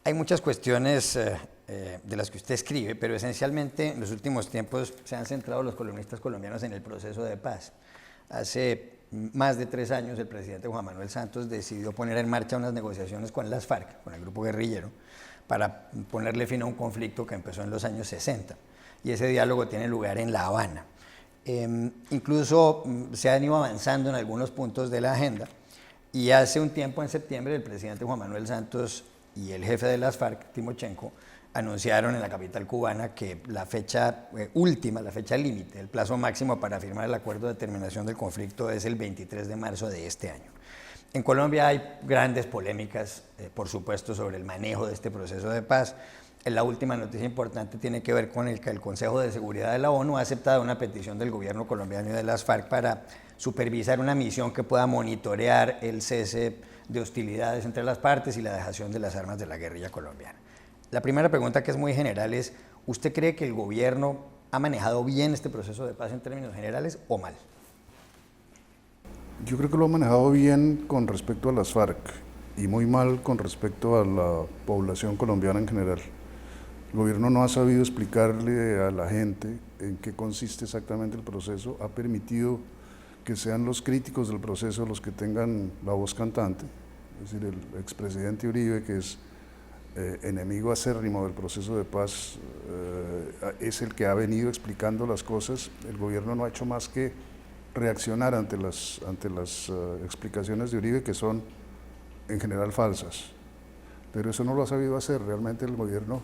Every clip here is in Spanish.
Hay muchas cuestiones de las que usted escribe, pero esencialmente en los últimos tiempos se han centrado los columnistas colombianos en el proceso de paz. Hace más de 3 años el presidente Juan Manuel Santos decidió poner en marcha unas negociaciones con las FARC, con el grupo guerrillero, para ponerle fin a un conflicto que empezó en los años 60. Y ese diálogo tiene lugar en La Habana. Incluso se han ido avanzando en algunos puntos de la agenda, y hace un tiempo, en septiembre, el presidente Juan Manuel Santos y el jefe de las FARC, Timochenko, anunciaron en la capital cubana que la fecha última, la fecha límite, el plazo máximo para firmar el acuerdo de terminación del conflicto es el 23 de marzo de este año. En Colombia hay grandes polémicas, por supuesto, sobre el manejo de este proceso de paz. La última noticia importante tiene que ver con que el Consejo de Seguridad de la ONU ha aceptado una petición del gobierno colombiano y de las FARC para supervisar una misión que pueda monitorear el cese de hostilidades entre las partes y la dejación de las armas de la guerrilla colombiana. La primera pregunta, que es muy general, es: ¿usted cree que el gobierno ha manejado bien este proceso de paz en términos generales o mal? Yo creo que lo ha manejado bien con respecto a las FARC y muy mal con respecto a la población colombiana en general. El gobierno no ha sabido explicarle a la gente en qué consiste exactamente el proceso, ha permitido que sean los críticos del proceso los que tengan la voz cantante, es decir, el expresidente Uribe, que es enemigo acérrimo del proceso de paz, es el que ha venido explicando las cosas. El gobierno no ha hecho más que reaccionar ante las explicaciones de Uribe, que son en general falsas, pero eso no lo ha sabido hacer. Realmente el gobierno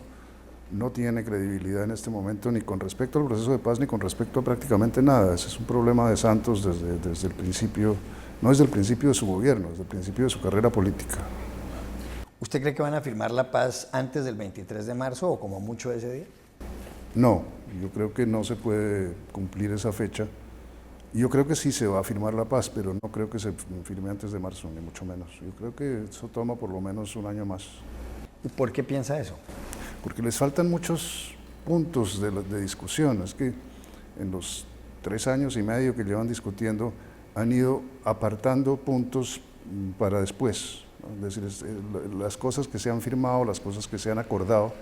no tiene credibilidad en este momento, ni con respecto al proceso de paz, ni con respecto a prácticamente nada. Ese es un problema de Santos desde el principio, no desde el principio de su gobierno, desde el principio de su carrera política. ¿Usted cree que van a firmar la paz antes del 23 de marzo o como mucho ese día? No, yo creo que no se puede cumplir esa fecha. Yo creo que sí se va a firmar la paz, pero no creo que se firme antes de marzo, ni mucho menos. Yo creo que eso toma por lo menos un año más. ¿Y por qué piensa eso? Porque les faltan muchos puntos de discusión. Es que en los 3 años y medio que llevan discutiendo han ido apartando puntos para después, ¿no? Es decir, las cosas que se han firmado, las cosas que se han acordado,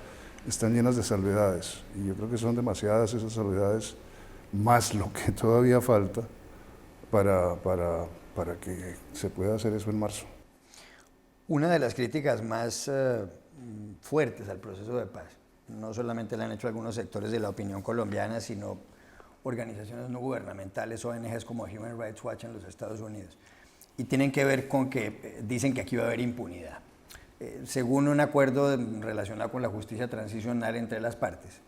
están llenas de salvedades, y yo creo que son demasiadas esas salvedades, más lo que todavía falta para que se pueda hacer eso en marzo. Una de las críticas más fuertes al proceso de paz, no solamente la han hecho algunos sectores de la opinión colombiana, sino organizaciones no gubernamentales, ONGs como Human Rights Watch en los Estados Unidos, y tienen que ver con que dicen que aquí va a haber impunidad. Según un acuerdo relacionado con la justicia transicional entre las partes,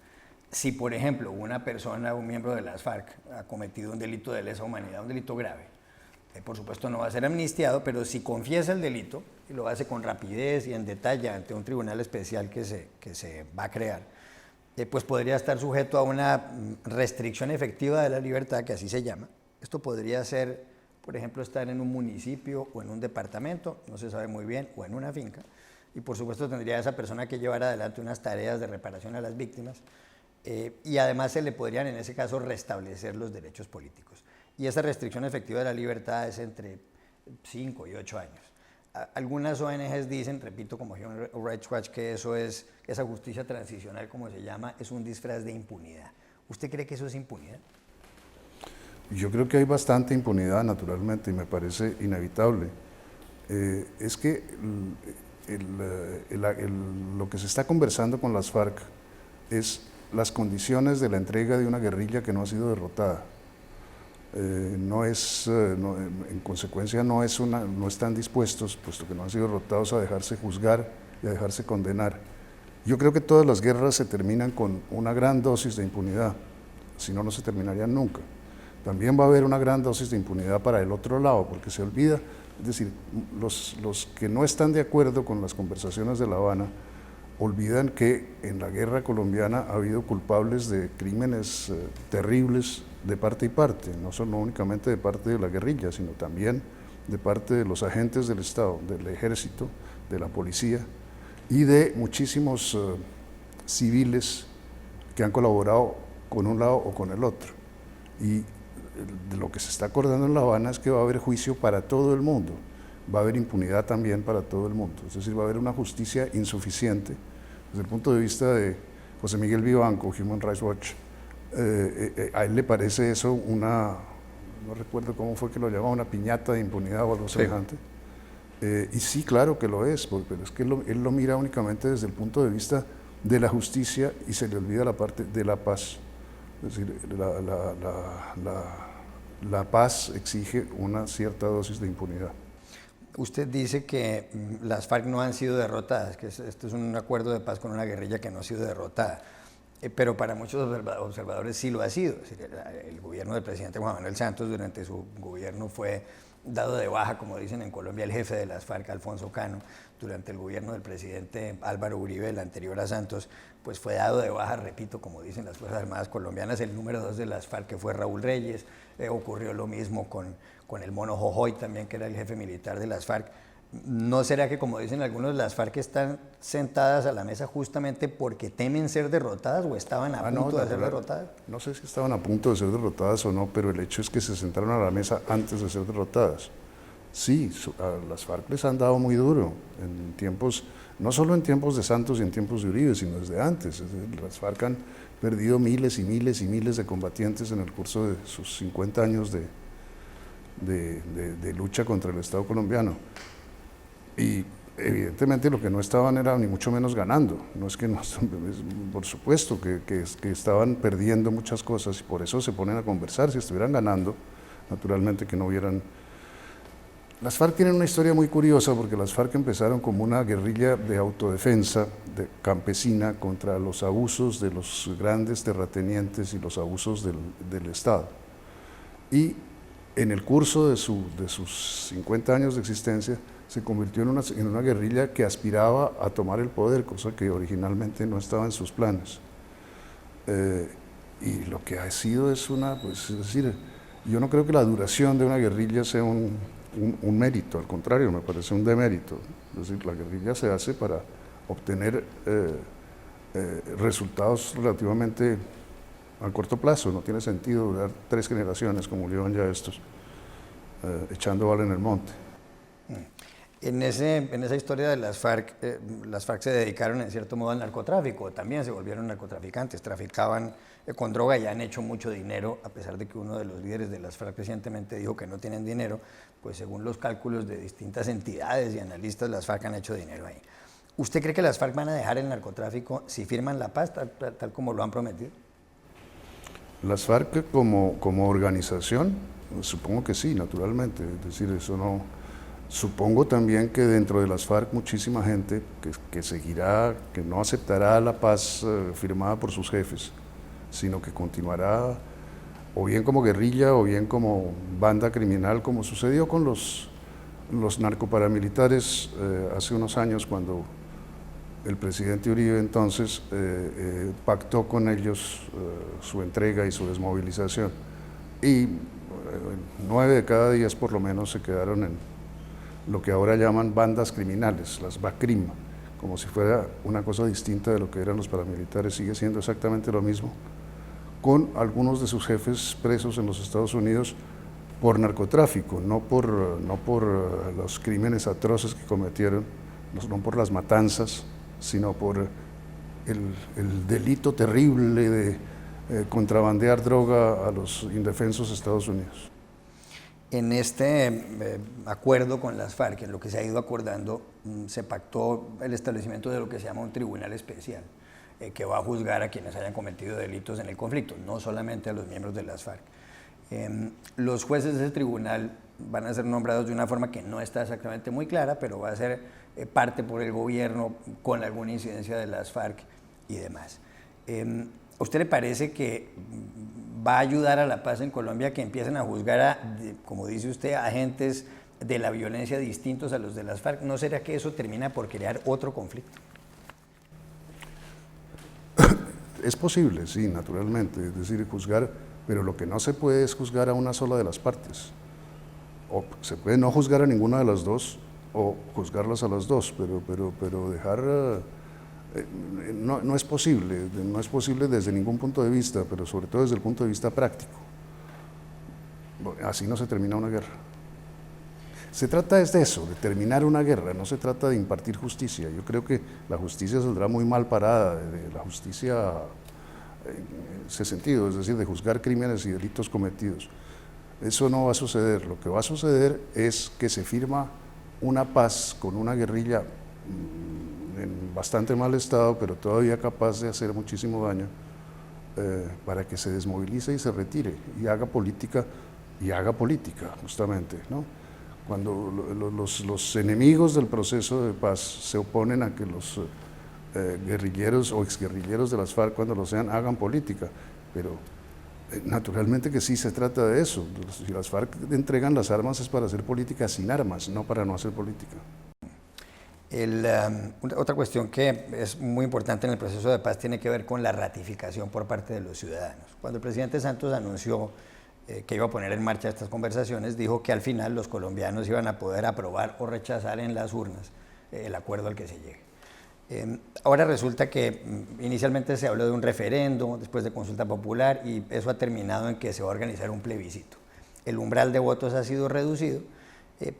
si por ejemplo una persona, un miembro de las FARC, ha cometido un delito de lesa humanidad, un delito grave, por supuesto no va a ser amnistiado, pero si confiesa el delito y lo hace con rapidez y en detalle ante un tribunal especial que se va a crear, pues podría estar sujeto a una restricción efectiva de la libertad, que así se llama. Esto podría ser, por ejemplo, estar en un municipio o en un departamento, no se sabe muy bien, o en una finca, y por supuesto tendría esa persona que llevar adelante unas tareas de reparación a las víctimas, y además se le podrían en ese caso restablecer los derechos políticos. Y esa restricción efectiva de la libertad es entre 5 y 8 años. Algunas ONGs dicen, repito, como Human Rights Watch, que esa justicia transicional, como se llama, es un disfraz de impunidad. ¿Usted cree que eso es impunidad? Yo creo que hay bastante impunidad, naturalmente, y me parece inevitable. Es que lo que se está conversando con las FARC es las condiciones de la entrega de una guerrilla que no ha sido derrotada. En consecuencia no están dispuestos, puesto que no han sido derrotados, a dejarse juzgar y a dejarse condenar. Yo creo que todas las guerras se terminan con una gran dosis de impunidad, si no, no se terminarían nunca. También va a haber una gran dosis de impunidad para el otro lado, porque se olvida, es decir, los que no están de acuerdo con las conversaciones de La Habana, olvidan que en la guerra colombiana ha habido culpables de crímenes terribles de parte y parte, no solo únicamente de parte de la guerrilla, sino también de parte de los agentes del Estado, del ejército, de la policía y de muchísimos civiles que han colaborado con un lado o con el otro. Y de lo que se está acordando en La Habana es que va a haber juicio para todo el mundo, va a haber impunidad también para todo el mundo. Es decir, va a haber una justicia insuficiente. Desde el punto de vista de José Miguel Vivanco, Human Rights Watch, a él le parece eso una, no recuerdo cómo fue que lo llamaba, una piñata de impunidad o algo semejante. Y sí, claro que lo es, pero es que él lo mira únicamente desde el punto de vista de la justicia y se le olvida la parte de la paz. Es decir, la paz exige una cierta dosis de impunidad. Usted dice que las FARC no han sido derrotadas, que esto es un acuerdo de paz con una guerrilla que no ha sido derrotada, pero para muchos observadores sí lo ha sido. Es decir, el gobierno del presidente Juan Manuel Santos durante su gobierno fue dado de baja, como dicen en Colombia, el jefe de las FARC, Alfonso Cano. Durante el gobierno del presidente Álvaro Uribe, el anterior a Santos, pues fue dado de baja, repito, como dicen las Fuerzas Armadas colombianas, el número 2 de las FARC, que fue Raúl Reyes. Ocurrió lo mismo con el Mono Jojoy también, que era el jefe militar de las FARC. ¿No será que, como dicen algunos, las FARC están sentadas a la mesa justamente porque temen ser derrotadas o estaban a punto de ser derrotadas? No sé si estaban a punto de ser derrotadas o no, pero el hecho es que se sentaron a la mesa antes de ser derrotadas. Sí, a las FARC les han dado muy duro en tiempos, no solo en tiempos de Santos y en tiempos de Uribe, sino desde antes. Las FARC han perdido miles y miles y miles de combatientes en el curso de sus 50 años de lucha contra el Estado colombiano. Y evidentemente lo que no estaban era ni mucho menos ganando. No es que no, por supuesto que estaban perdiendo muchas cosas y por eso se ponen a conversar. Si estuvieran ganando, naturalmente que no hubieran. Las FARC tienen una historia muy curiosa porque las FARC empezaron como una guerrilla de autodefensa campesina contra los abusos de los grandes terratenientes y los abusos del Estado. Y en el curso de sus 50 años de existencia se convirtió en una guerrilla que aspiraba a tomar el poder, cosa que originalmente no estaba en sus planes. Y lo que ha sido es es decir, yo no creo que la duración de una guerrilla sea un mérito, al contrario, me parece un demérito. Es decir, la guerrilla se hace para obtener resultados relativamente a corto plazo. No tiene sentido durar 3 generaciones como llevan ya estos, echando bala en el monte. En esa historia de las FARC se dedicaron en cierto modo al narcotráfico, también se volvieron narcotraficantes, traficaban con droga y han hecho mucho dinero, a pesar de que uno de los líderes de las FARC recientemente dijo que no tienen dinero, pues según los cálculos de distintas entidades y analistas, las FARC han hecho dinero ahí. ¿Usted cree que las FARC van a dejar el narcotráfico si firman la paz, tal como lo han prometido? Las FARC como organización, supongo que sí, naturalmente, es decir, eso no. Supongo también que dentro de las FARC muchísima gente que seguirá, que no aceptará la paz firmada por sus jefes, sino que continuará o bien como guerrilla o bien como banda criminal, como sucedió con los narcoparamilitares hace unos años cuando el presidente Uribe entonces pactó con ellos su entrega y su desmovilización. Y 9 de cada 10 por lo menos se quedaron en lo que ahora llaman bandas criminales, las BACRIM, como si fuera una cosa distinta de lo que eran los paramilitares, sigue siendo exactamente lo mismo, con algunos de sus jefes presos en los Estados Unidos por narcotráfico, no por los crímenes atroces que cometieron, no por las matanzas, sino por el delito terrible de contrabandear droga a los indefensos Estados Unidos. En este acuerdo con las FARC, en lo que se ha ido acordando, se pactó el establecimiento de lo que se llama un tribunal especial, que va a juzgar a quienes hayan cometido delitos en el conflicto, no solamente a los miembros de las FARC. Los jueces de ese tribunal van a ser nombrados de una forma que no está exactamente muy clara, pero va a ser parte por el gobierno con alguna incidencia de las FARC y demás. ¿A usted le parece que va a ayudar a la paz en Colombia que empiecen a juzgar como dice usted, agentes de la violencia distintos a los de las FARC? ¿No será que eso termina por crear otro conflicto? Es posible, sí, naturalmente, es decir, juzgar, pero lo que no se puede es juzgar a una sola de las partes. O se puede no juzgar a ninguna de las dos o juzgarlas a las dos, pero dejar... no es posible desde ningún punto de vista, pero sobre todo desde el punto de vista práctico. Así no se termina una guerra. Se trata es de eso, de terminar una guerra, no se trata de impartir justicia. Yo creo que la justicia saldrá muy mal parada, de la justicia en ese sentido, es decir, de juzgar crímenes y delitos cometidos. Eso no va a suceder. Lo que va a suceder es que se firma una paz con una guerrilla en bastante mal estado, pero todavía capaz de hacer muchísimo daño, para que se desmovilice y se retire y haga política, justamente, ¿no? Cuando los enemigos del proceso de paz se oponen a que los guerrilleros o exguerrilleros de las FARC, cuando lo sean, hagan política, pero naturalmente que sí se trata de eso. Si las FARC entregan las armas es para hacer política sin armas, no para no hacer política. Otra cuestión que es muy importante en el proceso de paz tiene que ver con la ratificación por parte de los ciudadanos. Cuando el presidente Santos anunció que iba a poner en marcha estas conversaciones, dijo que al final los colombianos iban a poder aprobar o rechazar en las urnas el acuerdo al que se llegue. Ahora resulta que inicialmente se habló de un referendo, después de consulta popular, y eso ha terminado en que se va a organizar un plebiscito. El umbral de votos ha sido reducido,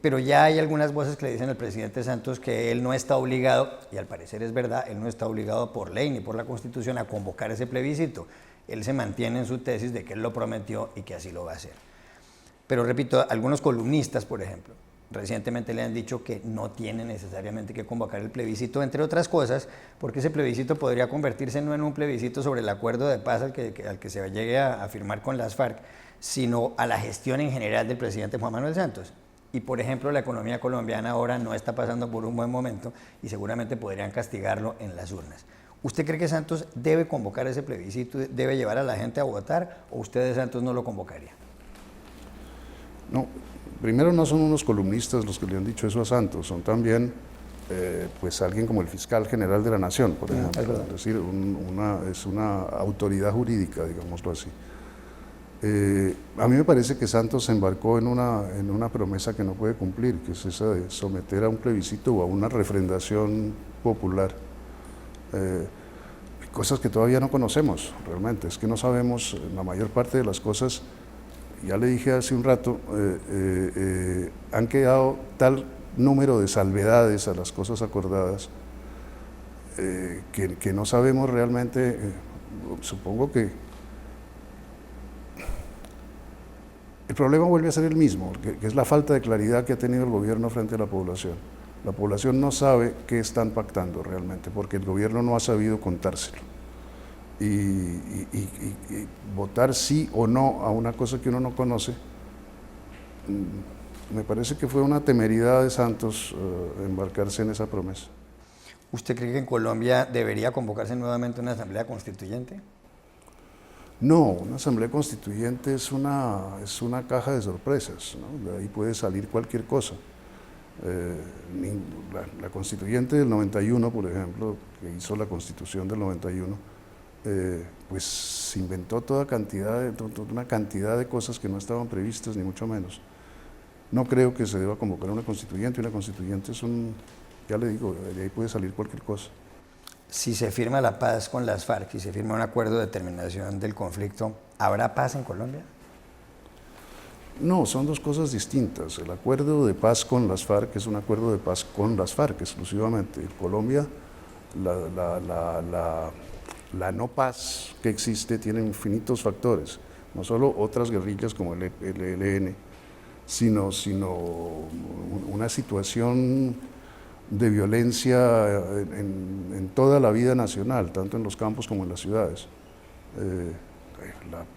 pero ya hay algunas voces que le dicen al presidente Santos que él no está obligado, y al parecer es verdad, él no está obligado por ley ni por la Constitución a convocar ese plebiscito. Él se mantiene en su tesis de que él lo prometió y que así lo va a hacer. Pero repito, algunos columnistas, por ejemplo, recientemente le han dicho que no tiene necesariamente que convocar el plebiscito, entre otras cosas, porque ese plebiscito podría convertirse no en un plebiscito sobre el acuerdo de paz al que se llegue a firmar con las FARC, sino a la gestión en general del presidente Juan Manuel Santos. Y, por ejemplo, la economía colombiana ahora no está pasando por un buen momento y seguramente podrían castigarlo en las urnas. ¿Usted cree que Santos debe convocar ese plebiscito, debe llevar a la gente a votar, o usted de Santos no lo convocaría? No, primero no son unos columnistas los que le han dicho eso a Santos, son también pues alguien como el fiscal general de la Nación, por ejemplo, es decir, es una autoridad jurídica, digámoslo así. A mí me parece que Santos se embarcó en una promesa que no puede cumplir, que es esa de someter a un plebiscito o a una refrendación popular. Cosas que todavía no conocemos realmente, es que no sabemos la mayor parte de las cosas. Ya le dije hace un rato, han quedado tal número de salvedades a las cosas acordadas que no sabemos realmente. Supongo que el problema vuelve a ser el mismo, que es la falta de claridad que ha tenido el gobierno frente a la población. La población no sabe qué están pactando realmente, porque el gobierno no ha sabido contárselo. Y votar sí o no a una cosa que uno no conoce, me parece que fue una temeridad de Santos embarcarse en esa promesa. ¿Usted cree que en Colombia debería convocarse nuevamente una asamblea constituyente? No, una asamblea constituyente es una caja de sorpresas, ¿no? De ahí puede salir cualquier cosa. La constituyente del 91, por ejemplo, que hizo la constitución del 91, pues se inventó una cantidad de cosas que no estaban previstas, ni mucho menos. No creo que se deba convocar una constituyente es ya le digo, de ahí puede salir cualquier cosa. Si se firma la paz con las FARC y se firma un acuerdo de terminación del conflicto, ¿habrá paz en Colombia? No, son dos cosas distintas. El acuerdo de paz con las FARC es un acuerdo de paz con las FARC exclusivamente. En Colombia, la no paz que existe tiene infinitos factores, no solo otras guerrillas como el ELN, sino una situación de violencia en toda la vida nacional, tanto en los campos como en las ciudades.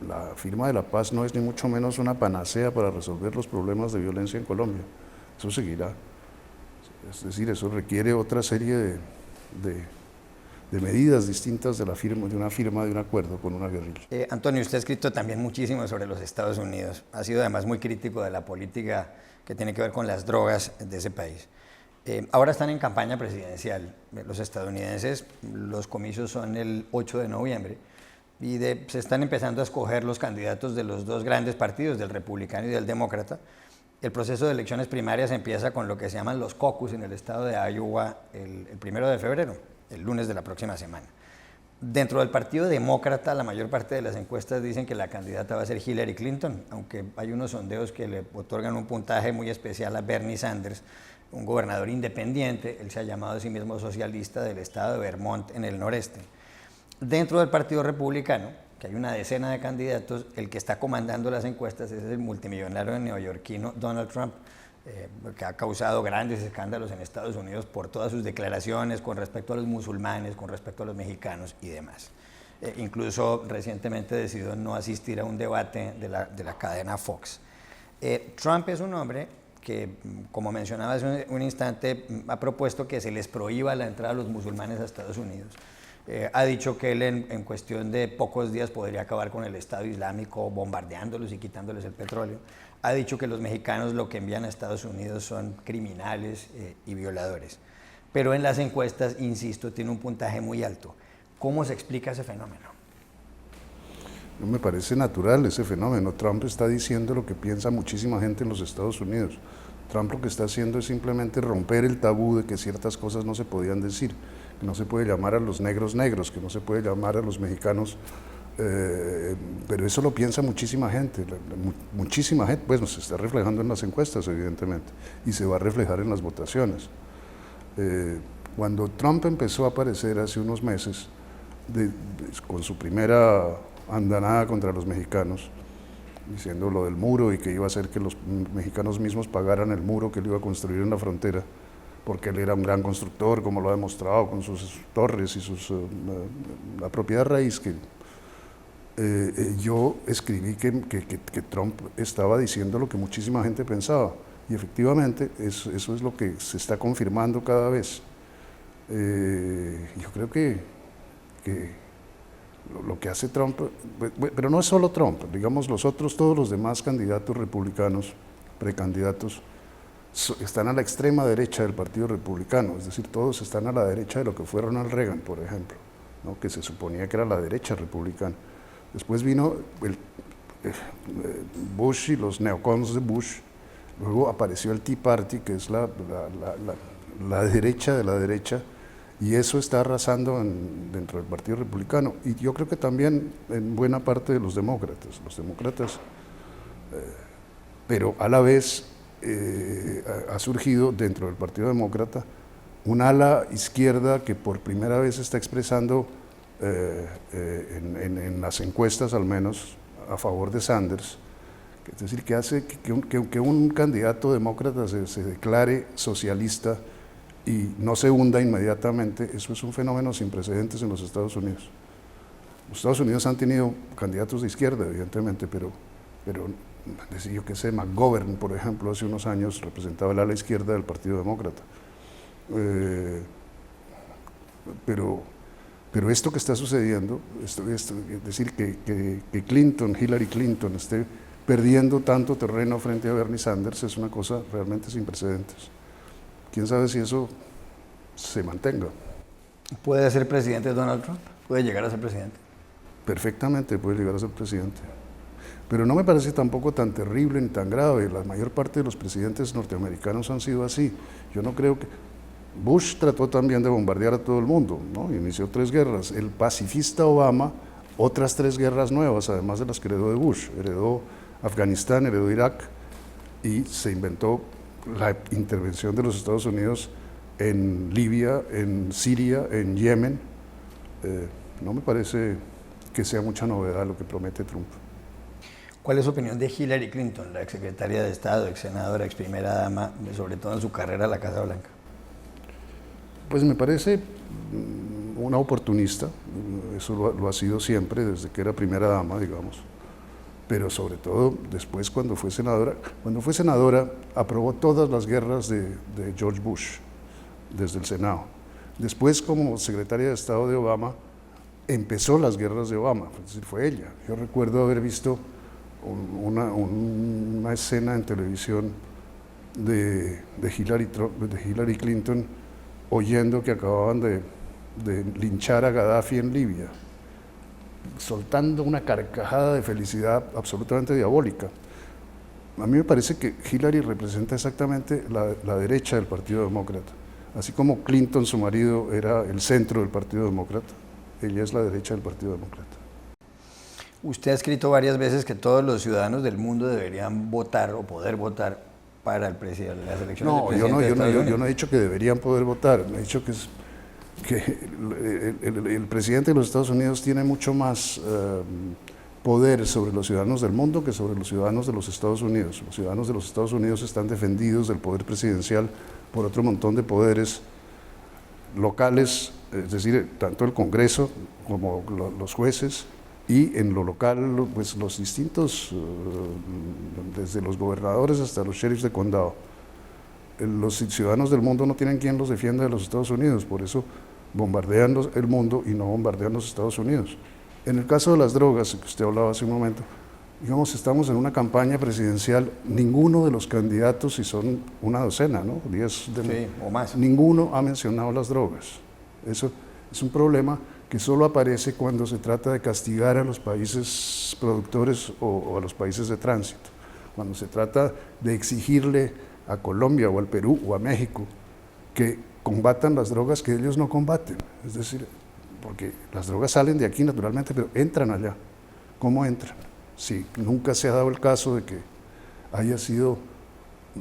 La firma de la paz no es ni mucho menos una panacea para resolver los problemas de violencia en Colombia. Eso seguirá. Es decir, eso requiere otra serie de medidas distintas de una firma de un acuerdo con una guerrilla. Antonio, usted ha escrito también muchísimo sobre los Estados Unidos. Ha sido además muy crítico de la política que tiene que ver con las drogas de ese país. Ahora están en campaña presidencial los estadounidenses, los comicios son el 8 de noviembre y se están empezando a escoger los candidatos de los dos grandes partidos, del republicano y del demócrata. El proceso de elecciones primarias empieza con lo que se llaman los caucus en el estado de Iowa el 1 de febrero, el lunes de la próxima semana. Dentro del Partido Demócrata, la mayor parte de las encuestas dicen que la candidata va a ser Hillary Clinton, aunque hay unos sondeos que le otorgan un puntaje muy especial a Bernie Sanders, un gobernador independiente. Él se ha llamado a sí mismo socialista del estado de Vermont, en el noreste. Dentro del Partido Republicano, que hay una decena de candidatos, el que está comandando las encuestas es el multimillonario neoyorquino Donald Trump, que ha causado grandes escándalos en Estados Unidos por todas sus declaraciones con respecto a los musulmanes, con respecto a los mexicanos y demás. Incluso recientemente decidió no asistir a un debate de la cadena Fox. Trump es un hombre que, como mencionaba hace un instante, ha propuesto que se les prohíba la entrada a los musulmanes a Estados Unidos. Ha dicho que él en cuestión de pocos días podría acabar con el Estado Islámico, bombardeándolos y quitándoles el petróleo. Ha dicho que los mexicanos lo que envían a Estados Unidos son criminales y violadores. Pero en las encuestas, insisto, tiene un puntaje muy alto. ¿Cómo se explica ese fenómeno? No me parece natural ese fenómeno. Trump está diciendo lo que piensa muchísima gente en los Estados Unidos. Trump lo que está haciendo es simplemente romper el tabú de que ciertas cosas no se podían decir, que no se puede llamar a los negros negros, que no se puede llamar a los mexicanos, pero eso lo piensa muchísima gente, pues se está reflejando en las encuestas evidentemente, y se va a reflejar en las votaciones. Cuando Trump empezó a aparecer hace unos meses, con su primera andanada contra los mexicanos, diciendo lo del muro y que iba a hacer que los mexicanos mismos pagaran el muro que él iba a construir en la frontera, porque él era un gran constructor, como lo ha demostrado con sus torres y la propiedad raíz. Yo escribí que Trump estaba diciendo lo que muchísima gente pensaba, y efectivamente eso es lo que se está confirmando cada vez. Yo creo que lo que hace Trump, pero no es solo Trump, digamos todos los demás candidatos republicanos, precandidatos, están a la extrema derecha del Partido Republicano, es decir, todos están a la derecha de lo que fue Ronald Reagan, por ejemplo, ¿no? Que se suponía que era la derecha republicana. Después vino Bush y los neocons de Bush, luego apareció el Tea Party, que es la derecha de la derecha, y eso está arrasando dentro del Partido Republicano, y yo creo que también en buena parte de los demócratas, pero a la vez ha surgido dentro del Partido Demócrata un ala izquierda que por primera vez está expresando en las encuestas al menos a favor de Sanders, es decir, que hace que un candidato demócrata se declare socialista y no se hunda inmediatamente. Eso es un fenómeno sin precedentes en los Estados Unidos. Los Estados Unidos han tenido candidatos de izquierda, evidentemente, pero decir, yo qué sé, McGovern, por ejemplo, hace unos años representaba el ala izquierda del Partido Demócrata. Pero esto que está sucediendo, es decir, que Hillary Clinton esté perdiendo tanto terreno frente a Bernie Sanders, es una cosa realmente sin precedentes. ¿Quién sabe si eso se mantenga? ¿Puede ser presidente Donald Trump? ¿Puede llegar a ser presidente? Perfectamente puede llegar a ser presidente. Pero no me parece tampoco tan terrible ni tan grave. La mayor parte de los presidentes norteamericanos han sido así. Yo no creo que... Bush trató también de bombardear a todo el mundo, ¿no? Inició 3 guerras. El pacifista Obama, otras 3 guerras nuevas, además de las que heredó de Bush. Heredó Afganistán, heredó Irak, y se inventó la intervención de los Estados Unidos en Libia, en Siria, en Yemen. No me parece que sea mucha novedad lo que promete Trump. ¿Cuál es su opinión de Hillary Clinton, la exsecretaria de Estado, exsenadora, ex primera dama, sobre todo en su carrera a la Casa Blanca? Pues me parece una oportunista, eso lo ha sido siempre, desde que era primera dama, digamos, pero sobre todo después cuando fue senadora. Cuando fue senadora aprobó todas las guerras de George Bush, desde el Senado. Después, como secretaria de Estado de Obama, empezó las guerras de Obama, es decir, fue ella. Yo recuerdo haber visto una escena en televisión de Hillary Clinton oyendo que acababan de linchar a Gaddafi en Libia, soltando una carcajada de felicidad absolutamente diabólica. A mí me parece que Hillary representa exactamente la derecha del Partido Demócrata, así como Clinton, su marido, era el centro del Partido Demócrata. ella es la derecha del Partido Demócrata. Usted ha escrito varias veces que todos los ciudadanos del mundo deberían votar o poder votar para las elecciones del presidente de Estados Unidos. Yo no he dicho que deberían poder votar, he dicho que el presidente de los Estados Unidos tiene mucho más poder sobre los ciudadanos del mundo que sobre los ciudadanos de los Estados Unidos. Los ciudadanos de los Estados Unidos están defendidos del poder presidencial por otro montón de poderes locales, es decir, tanto el Congreso como los jueces, y en lo local, pues los distintos, desde los gobernadores hasta los sheriffs de condado. Los ciudadanos del mundo no tienen quien los defienda de los Estados Unidos, por eso bombardean el mundo y no bombardean los Estados Unidos. En el caso de las drogas, que usted hablaba hace un momento, digamos, estamos en una campaña presidencial, ninguno de los candidatos, y son una docena, ¿no? 10 sí, o más. Ninguno ha mencionado las drogas. Eso es un problema que solo aparece cuando se trata de castigar a los países productores o a los países de tránsito. Cuando se trata de exigirle a Colombia o al Perú o a México que combatan las drogas que ellos no combaten. Es decir, porque las drogas salen de aquí naturalmente, pero entran allá. ¿Cómo entran? Si nunca se ha dado el caso de que haya sido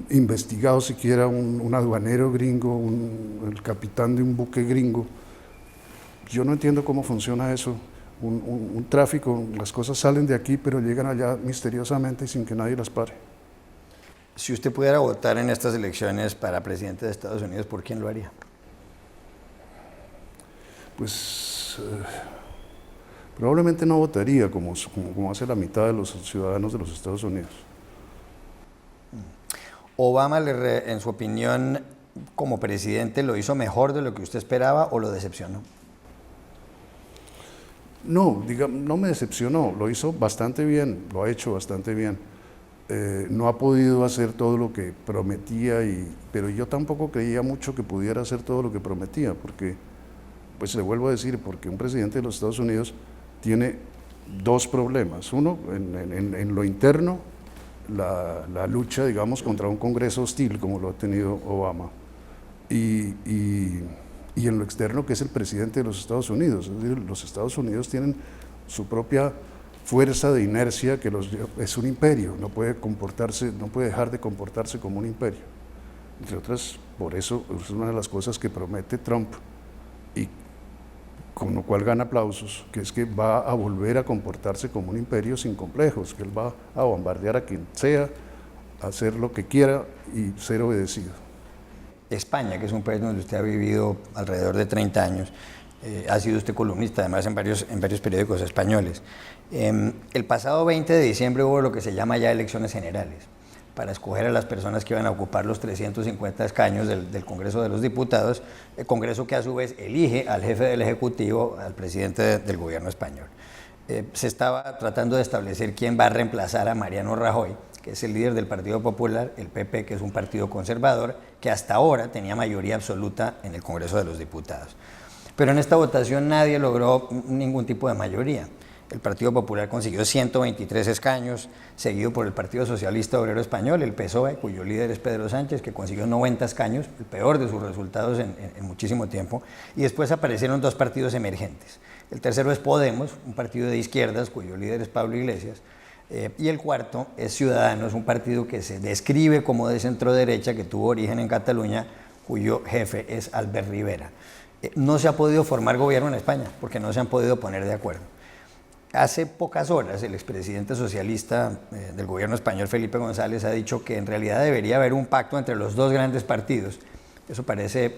investigado siquiera un aduanero gringo, el capitán de un buque gringo. Yo no entiendo cómo funciona eso. Un tráfico, las cosas salen de aquí, pero llegan allá misteriosamente y sin que nadie las pare. Si usted pudiera votar en estas elecciones para presidente de Estados Unidos, ¿por quién lo haría? Pues probablemente no votaría como hace la mitad de los ciudadanos de los Estados Unidos. ¿Obama, en su opinión, como presidente, lo hizo mejor de lo que usted esperaba o lo decepcionó? No, no me decepcionó, lo hizo bastante bien, lo ha hecho bastante bien. No ha podido hacer todo lo que prometía, pero yo tampoco creía mucho que pudiera hacer todo lo que prometía, porque, pues le vuelvo a decir, porque un presidente de los Estados Unidos tiene dos problemas. Uno, en lo interno, la lucha, digamos, contra un Congreso hostil, como lo ha tenido Obama, y en lo externo, que es el presidente de los Estados Unidos. Es decir, los Estados Unidos tienen su propia fuerza de inercia, que es un imperio, no puede dejar de comportarse como un imperio. Entre otras, por eso es una de las cosas que promete Trump, y con lo cual gana aplausos, que es que va a volver a comportarse como un imperio sin complejos, que él va a bombardear a quien sea, a hacer lo que quiera y ser obedecido. España, que es un país donde usted ha vivido alrededor de 30 años, ha sido usted columnista además en varios periódicos españoles. El pasado 20 de diciembre hubo lo que se llama ya elecciones generales, para escoger a las personas que iban a ocupar los 350 escaños del Congreso de los Diputados, el Congreso que a su vez elige al jefe del Ejecutivo, al presidente del gobierno español. Se estaba tratando de establecer quién va a reemplazar a Mariano Rajoy, que es el líder del Partido Popular, el PP, que es un partido conservador, que hasta ahora tenía mayoría absoluta en el Congreso de los Diputados. Pero en esta votación nadie logró ningún tipo de mayoría. El Partido Popular consiguió 123 escaños, seguido por el Partido Socialista Obrero Español, el PSOE, cuyo líder es Pedro Sánchez, que consiguió 90 escaños, el peor de sus resultados en muchísimo tiempo. Y después aparecieron dos partidos emergentes. El tercero es Podemos, un partido de izquierdas, cuyo líder es Pablo Iglesias. Y el cuarto es Ciudadanos, un partido que se describe como de centro-derecha, que tuvo origen en Cataluña, cuyo jefe es Albert Rivera. No se ha podido formar gobierno en España, porque no se han podido poner de acuerdo. Hace pocas horas, el expresidente socialista del gobierno español, Felipe González, ha dicho que en realidad debería haber un pacto entre los dos grandes partidos. Eso parece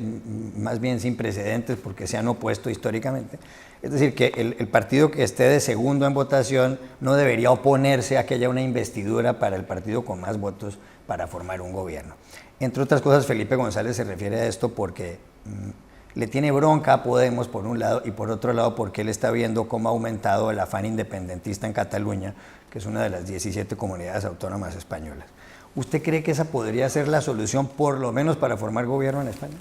más bien sin precedentes porque se han opuesto históricamente. Es decir, que el partido que esté de segundo en votación no debería oponerse a que haya una investidura para el partido con más votos para formar un gobierno. Entre otras cosas, Felipe González se refiere a esto porque le tiene bronca a Podemos por un lado y por otro lado porque él está viendo cómo ha aumentado el afán independentista en Cataluña, que es una de las 17 comunidades autónomas españolas. ¿Usted cree que esa podría ser la solución, por lo menos para formar gobierno en España?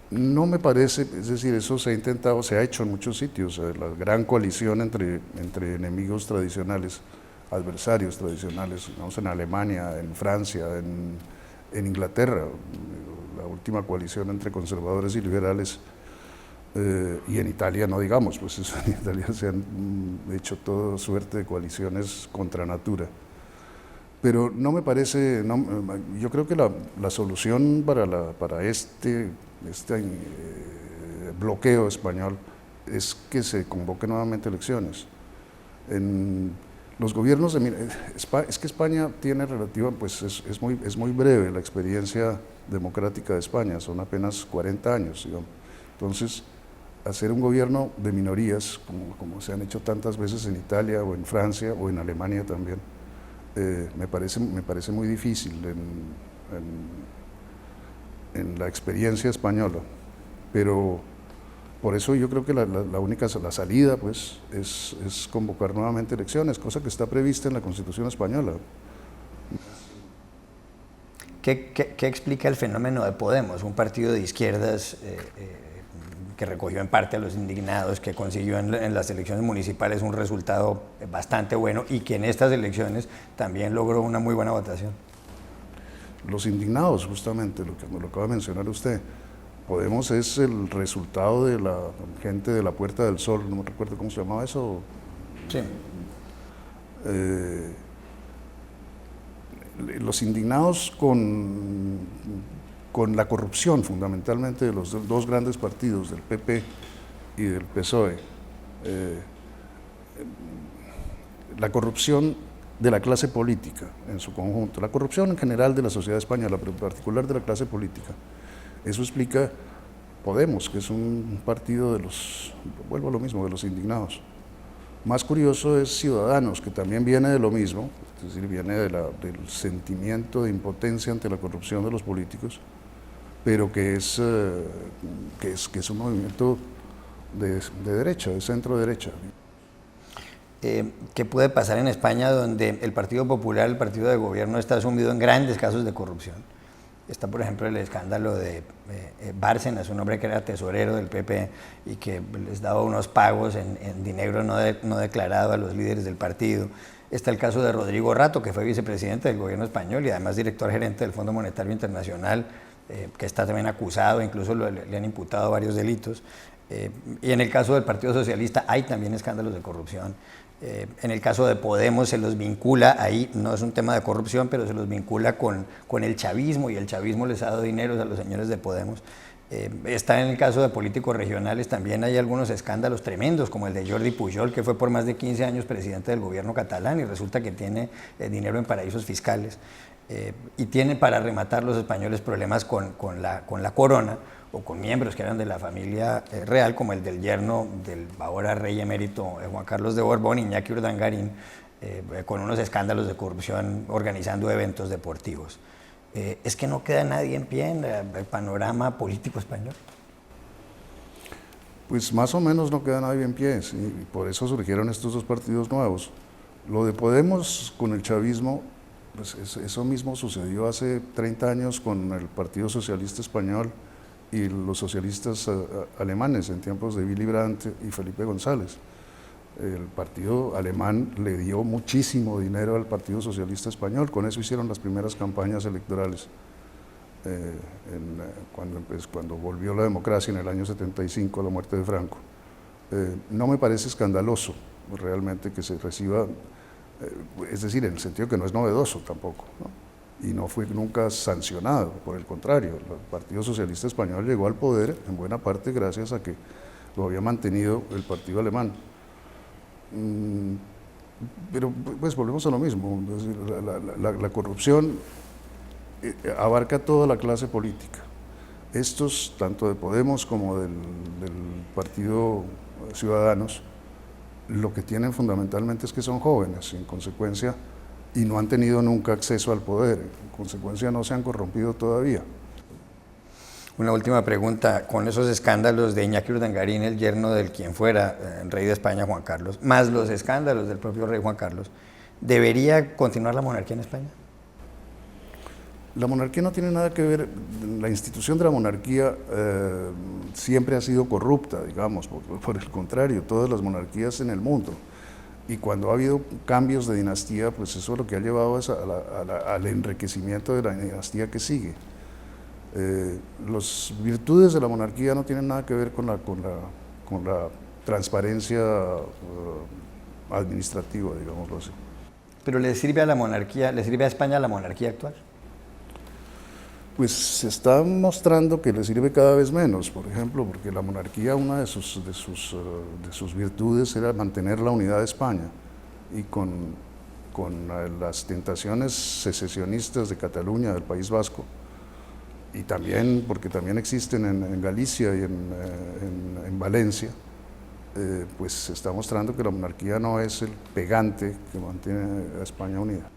No me parece, es decir, eso se ha intentado, se ha hecho en muchos sitios, la gran coalición entre enemigos tradicionales, adversarios tradicionales, vamos, en Alemania, en Francia, en Inglaterra, la última coalición entre conservadores y liberales Y en Italia no digamos, pues en Italia se han hecho toda suerte de coaliciones contra natura. Pero no me parece, yo creo que la solución para este bloqueo español es que se convoquen nuevamente elecciones. Los gobiernos es que España tiene relativa, pues es muy breve la experiencia democrática de España, son apenas 40 años, digamos. Entonces, hacer un gobierno de minorías, como se han hecho tantas veces en Italia o en Francia o en Alemania también, me parece muy difícil en la experiencia española, pero por eso yo creo que la salida pues, es convocar nuevamente elecciones, cosa que está prevista en la Constitución española. ¿Qué explica el fenómeno de Podemos, un partido de izquierdas que recogió en parte a los indignados, que consiguió en las elecciones municipales un resultado bastante bueno y que en estas elecciones también logró una muy buena votación? Los indignados, justamente, lo que me lo acaba de mencionar usted. Podemos es el resultado de la gente de la Puerta del Sol, no me recuerdo cómo se llamaba eso. Sí. Los indignados con la corrupción fundamentalmente de los dos grandes partidos, del PP y del PSOE, la corrupción de la clase política en su conjunto, la corrupción en general de la sociedad española, pero en particular de la clase política. Eso explica Podemos, que es un partido de los, vuelvo a lo mismo, de los indignados. Más curioso es Ciudadanos, que también viene de lo mismo, es decir, viene del sentimiento de impotencia ante la corrupción de los políticos, pero que es un movimiento de derecha, de centro derecha. ¿Qué puede pasar en España, donde el Partido Popular, el partido de gobierno, está sumido en grandes casos de corrupción? Está, por ejemplo, el escándalo de Bárcenas, un hombre que era tesorero del PP y que les daba unos pagos en dinero no declarado a los líderes del partido. Está el caso de Rodrigo Rato, que fue vicepresidente del gobierno español y además director gerente del Fondo Monetario Internacional, que está también acusado, incluso le han imputado varios delitos. Y en el caso del Partido Socialista hay también escándalos de corrupción. En el caso de Podemos se los vincula, ahí no es un tema de corrupción, pero se los vincula con el chavismo, y el chavismo les ha dado dinero a los señores de Podemos. Está en el caso de políticos regionales, también hay algunos escándalos tremendos, como el de Jordi Pujol, que fue por más de 15 años presidente del gobierno catalán y resulta que tiene dinero en paraísos fiscales. Y tienen, para rematar, los españoles problemas con la corona, o con miembros que eran de la familia real, como el del yerno del ahora rey emérito Juan Carlos de Borbón, Iñaki Urdangarín, con unos escándalos de corrupción organizando eventos deportivos. ¿Es que no queda nadie en pie en el panorama político español? Pues más o menos no queda nadie en pie, sí, y por eso surgieron estos dos partidos nuevos. Lo de Podemos con el chavismo, pues eso mismo sucedió hace 30 años con el Partido Socialista Español y los socialistas alemanes en tiempos de Willy Brandt y Felipe González. El partido alemán le dio muchísimo dinero al Partido Socialista Español, con eso hicieron las primeras campañas electorales. Cuando volvió la democracia en el año 75 a la muerte de Franco. No me parece escandaloso realmente que se reciba, es decir, en el sentido que no es novedoso tampoco, ¿no? Y no fue nunca sancionado, por el contrario, el Partido Socialista Español llegó al poder en buena parte gracias a que lo había mantenido el partido alemán. Pero pues volvemos a lo mismo, es decir, la corrupción abarca toda la clase política. Estos, tanto de Podemos como del Partido Ciudadanos, lo que tienen fundamentalmente es que son jóvenes, en consecuencia, y no han tenido nunca acceso al poder, en consecuencia no se han corrompido todavía. Una última pregunta, con esos escándalos de Iñaki Urdangarín, el yerno del quien fuera rey de España, Juan Carlos, más los escándalos del propio rey Juan Carlos, ¿debería continuar la monarquía en España? La monarquía no tiene nada que ver, la institución de la monarquía siempre ha sido corrupta, digamos, por el contrario, todas las monarquías en el mundo. Y cuando ha habido cambios de dinastía, pues eso lo que ha llevado es al enriquecimiento de la dinastía que sigue. Las virtudes de la monarquía no tienen nada que ver con la transparencia administrativa, digámoslo así. ¿Pero le sirve a la monarquía, le sirve a España la monarquía actual? Pues se está mostrando que le sirve cada vez menos, por ejemplo, porque la monarquía, una de sus virtudes era mantener la unidad de España, y con las tentaciones secesionistas de Cataluña, del País Vasco, y también, porque también existen en Galicia y en Valencia, pues se está mostrando que la monarquía no es el pegante que mantiene a España unida.